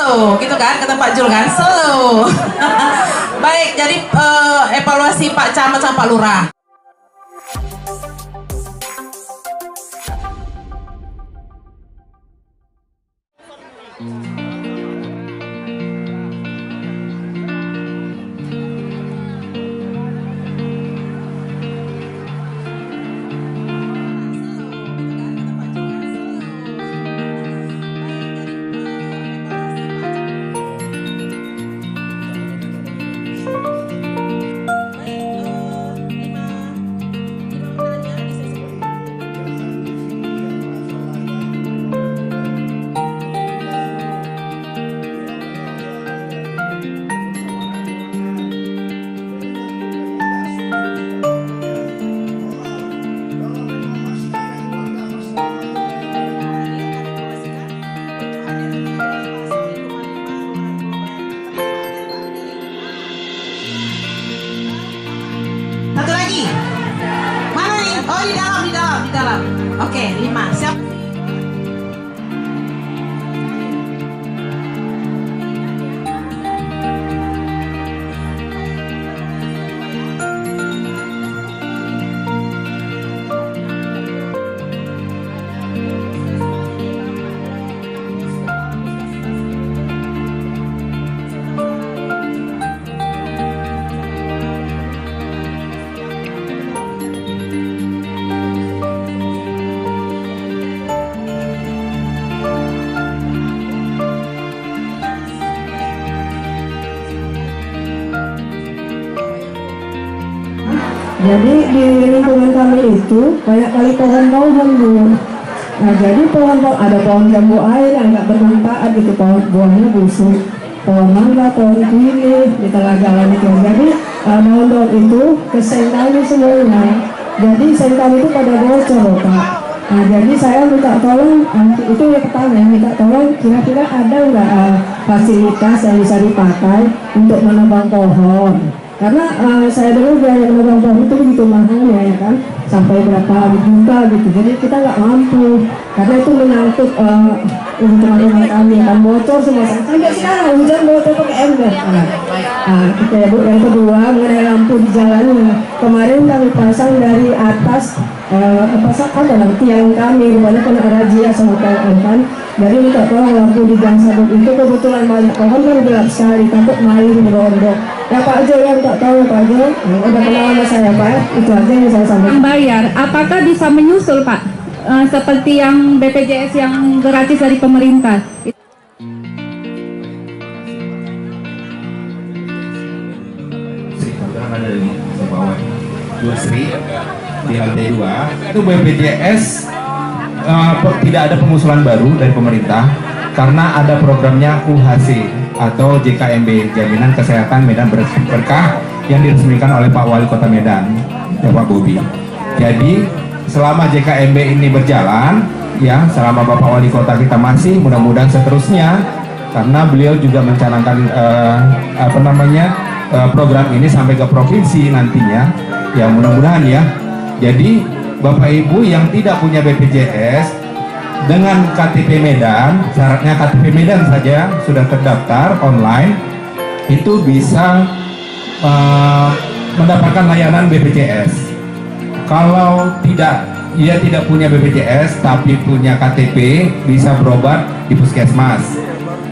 slow, gitu kan kata Pak Jul kan, slow. Baik, jadi evaluasi Pak Camat sama Pak Lurah. Satu lagi. Mana nih? Oh, di dalam. Oke, 5. Siap. Jadi di lingkungan kami itu banyak kali pohon-pohon Bu. Nah jadi ada pohon jambu air yang nggak bermanfaat gitu, pohon buahnya busuk, pohon mangga, pohon kuini di tengah jalan itu. Jadi daun-daun itu keseng kami semuanya. Jadi seng kami itu pada bocor loh Pak. Nah jadi saya minta tolong, itu yang pertama minta tolong kira-kira ada nggak fasilitas yang bisa dipakai untuk menebang pohon. Karena saya dengar biaya menebang pohon itu begitu mahalnya ya kan, sampai berapa juta gitu. Jadi kita nggak mampu, karena itu menyangkut teman-teman kami kan bocor semua. Sampai sekarang hujan bocor pakai ember. Kita ya Bu. Yang kedua mengenai lampu di jalan. Kemarin kami pasang dari atas dalam tiang kami, rupanya kena razia sama PLN kan. Jadi minta tolong lampu di Gang Sabuk itu kebetulan banyak pohon kan gelap sekali, takut maling berondok. Ya Pak Jo yang tak tahu Pak Jo, udah kenal sama saya Pak, itu aja yang saya sampaikan. Bayar, apakah bisa menyusul Pak, seperti yang BPJS yang gratis dari pemerintah? Ada di bawah Sri di lantai 2 itu BPJS tidak ada pengusulan baru dari pemerintah karena ada programnya UHC atau JKMB, Jaminan Kesehatan Medan Berkah, yang diresmikan oleh Pak Wali Kota Medan, Bapak Bobi. Jadi selama JKMB ini berjalan, ya selama Bapak Wali Kota kita masih, mudah-mudahan seterusnya, karena beliau juga mencanangkan program ini sampai ke provinsi nantinya, ya mudah-mudahan ya. Jadi Bapak Ibu yang tidak punya BPJS dengan KTP Medan, syaratnya KTP Medan saja sudah terdaftar online, itu bisa mendapatkan layanan BPJS. Kalau ia tidak punya BPJS tapi punya KTP, bisa berobat di puskesmas,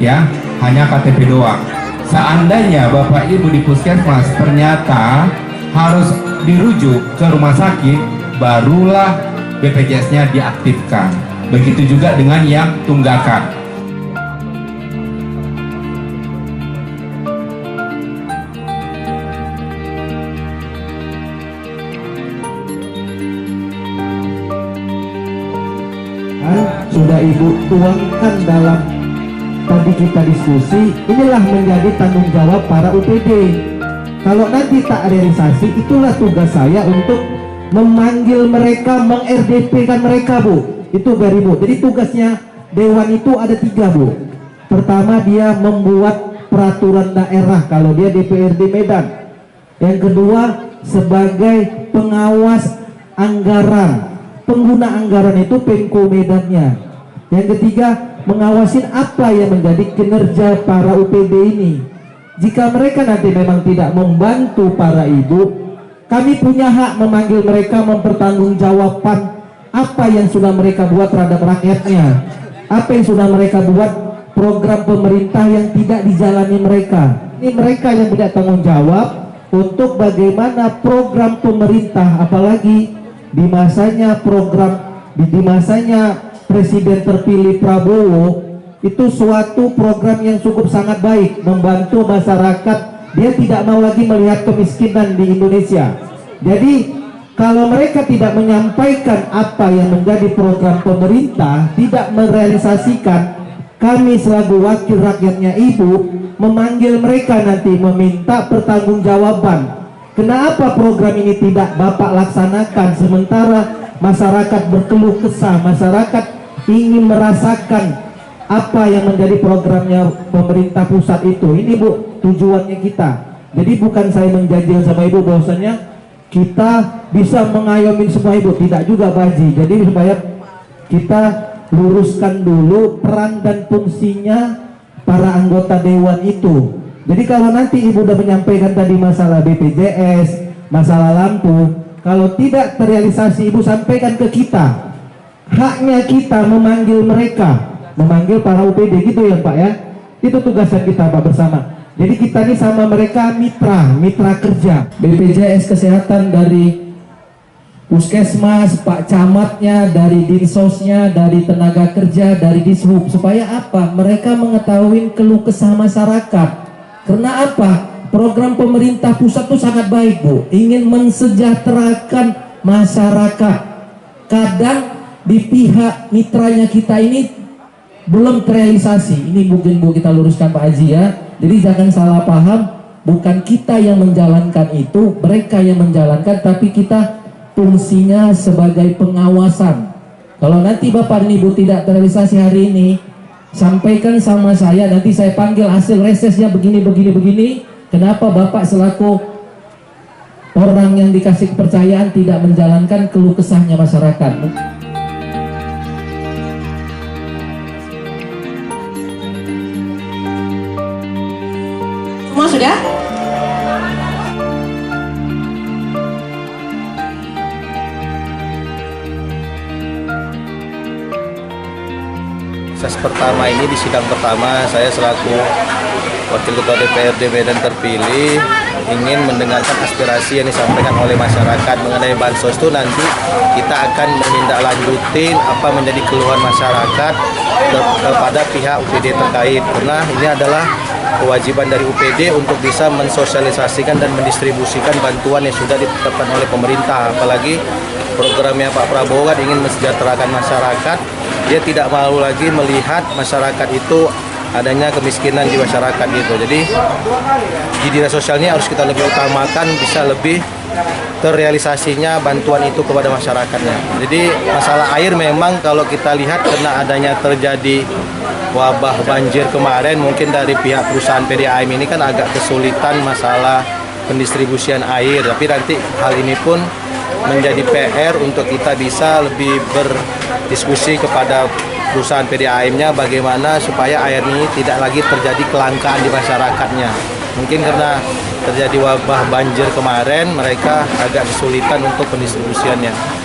ya hanya KTP doang. Seandainya Bapak Ibu di puskesmas ternyata harus dirujuk ke rumah sakit, barulah BPJS-nya diaktifkan. Begitu juga dengan yang tunggakan. Sudah Ibu tuangkan dalam tadi kita diskusi, inilah menjadi tanggung jawab para UPD. Kalau nanti tak realisasi, itulah tugas saya untuk memanggil mereka, meng-RDP-kan mereka Bu. Itu dari Bu. Jadi tugasnya Dewan itu ada 3 Bu. Pertama dia membuat peraturan daerah kalau dia DPRD Medan. Yang kedua sebagai pengawas anggaran, pengguna anggaran itu Pemko Medannya. Yang ketiga mengawasin apa yang menjadi kinerja para UPD ini. Jika mereka nanti memang tidak membantu para ibu, kami punya hak memanggil mereka mempertanggungjawabkan apa yang sudah mereka buat terhadap rakyatnya, apa yang sudah mereka buat program pemerintah yang tidak dijalani mereka. Ini mereka yang punya tanggung jawab untuk bagaimana program pemerintah, apalagi di masanya Presiden terpilih Prabowo, itu suatu program yang cukup sangat baik, membantu masyarakat. Dia tidak mau lagi melihat kemiskinan di Indonesia. Jadi kalau mereka tidak menyampaikan apa yang menjadi program pemerintah, tidak merealisasikan, kami selaku wakil rakyatnya ibu memanggil mereka nanti meminta pertanggungjawaban. Kenapa program ini tidak Bapak laksanakan, sementara masyarakat berkeluh kesah, masyarakat ingin merasakan apa yang menjadi programnya pemerintah pusat itu. Ini Bu, tujuannya kita. Jadi bukan saya menjanjikan sama ibu bahwasanya kita bisa mengayomi semua ibu, tidak juga Baji. Jadi supaya kita luruskan dulu peran dan fungsinya para anggota dewan itu. Jadi kalau nanti ibu sudah menyampaikan tadi masalah BPJS, masalah lampu, kalau tidak terrealisasi ibu sampaikan ke kita. Haknya kita memanggil mereka, memanggil para UPD gitu ya Pak ya. Itu tugasnya kita Pak bersama. Jadi kita ini sama mereka mitra kerja. BPJS Kesehatan dari Puskesmas, Pak Camatnya, dari Dinsosnya, dari tenaga kerja, dari Dishub. Supaya apa? Mereka mengetahui keluh kesah masyarakat. Karena apa? Program pemerintah pusat itu sangat baik Bu. Ingin mensejahterakan masyarakat. Kadang di pihak mitranya kita ini belum terrealisasi. Ini mungkin Bu kita luruskan Pak Haji ya. Jadi jangan salah paham, bukan kita yang menjalankan itu, mereka yang menjalankan, tapi kita fungsinya sebagai pengawasan. Kalau nanti Bapak dan Ibu tidak terrealisasi hari ini, sampaikan sama saya, nanti saya panggil hasil resesnya begini. Kenapa Bapak selaku orang yang dikasih kepercayaan tidak menjalankan keluh kesahnya masyarakat? Semua sudah? Proses pertama ini, di sidang pertama saya selaku Wakil Ketua DPRD Medan terpilih ingin mendengarkan aspirasi yang disampaikan oleh masyarakat mengenai bansos. Itu nanti kita akan menindaklanjutin apa menjadi keluhan masyarakat kepada pihak UPD terkait, karena ini adalah kewajiban dari UPD untuk bisa mensosialisasikan dan mendistribusikan bantuan yang sudah ditetapkan oleh pemerintah. Apalagi programnya Pak Prabowo kan ingin mensejahterakan masyarakat. Dia tidak mau lagi melihat masyarakat itu adanya kemiskinan di masyarakat gitu. Jadi di dinas sosial ini harus kita lebih utamakan, bisa lebih terrealisasinya bantuan itu kepada masyarakatnya. Jadi masalah air memang kalau kita lihat karena adanya terjadi wabah banjir kemarin, mungkin dari pihak perusahaan PDAM ini kan agak kesulitan masalah pendistribusian air. Tapi nanti hal ini pun menjadi PR untuk kita bisa lebih berdiskusi kepada perusahaan PDAM-nya bagaimana supaya air ini tidak lagi terjadi kelangkaan di masyarakatnya. Mungkin karena terjadi wabah banjir kemarin, mereka agak kesulitan untuk pendistribusiannya.